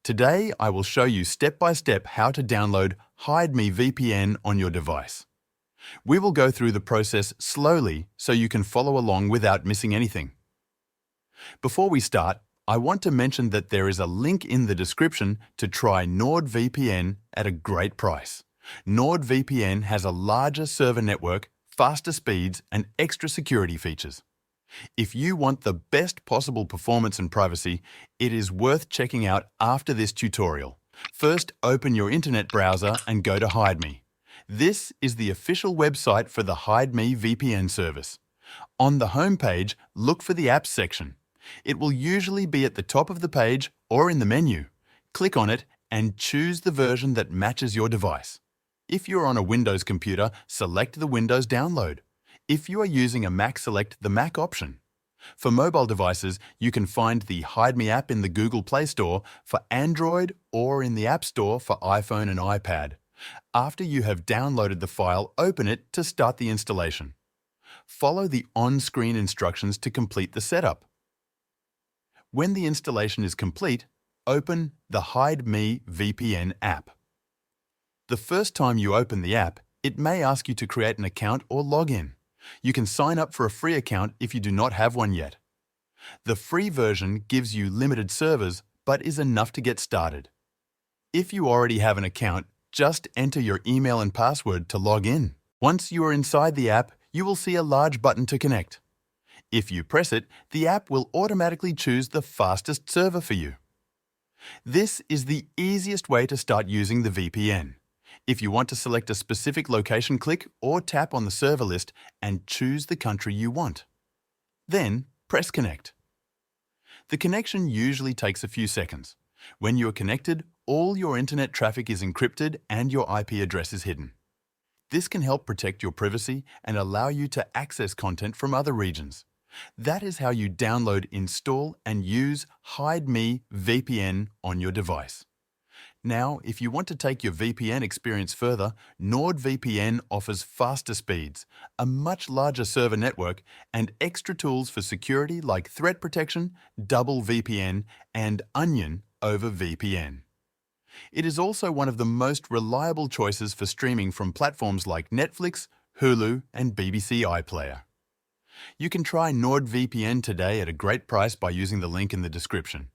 Today, I will show you step by step how to download Hide Me VPN on your device. We will go through the process slowly so you can follow along without missing anything. Before we start, I want to mention that there is a link in the description to try NordVPN at a great price. NordVPN has a larger server network, faster speeds, and extra security features. If you want the best possible performance and privacy, it is worth checking out after this tutorial. First, open your internet browser and go to Hide Me. This is the official website for the Hide Me VPN service. On the home page, look for the Apps section. It will usually be at the top of the page or in the menu. Click on it and choose the version that matches your device. If you're on a Windows computer, select the Windows download. If you are using a Mac, select the Mac option. For mobile devices, you can find the Hide Me app in the Google Play Store for Android or in the App Store for iPhone and iPad. After you have downloaded the file, open it to start the installation. Follow the on-screen instructions to complete the setup. When the installation is complete, open the Hide Me VPN app. The first time you open the app, it may ask you to create an account or log in. You can sign up for a free account if you do not have one yet. The free version gives you limited servers, but is enough to get started. If you already have an account, just enter your email and password to log in. Once you are inside the app, you will see a large button to connect. If you press it, the app will automatically choose the fastest server for you. This is the easiest way to start using the VPN. If you want to select a specific location, click or tap on the server list and choose the country you want. Then, press Connect. The connection usually takes a few seconds. When you are connected, all your internet traffic is encrypted and your IP address is hidden. This can help protect your privacy and allow you to access content from other regions. That is how you download, install, and use Hide Me VPN on your device. Now, if you want to take your VPN experience further, NordVPN offers faster speeds, a much larger server network, and extra tools for security like threat protection, double VPN, and Onion over VPN. It is also one of the most reliable choices for streaming from platforms like Netflix, Hulu, and BBC iPlayer. You can try NordVPN today at a great price by using the link in the description.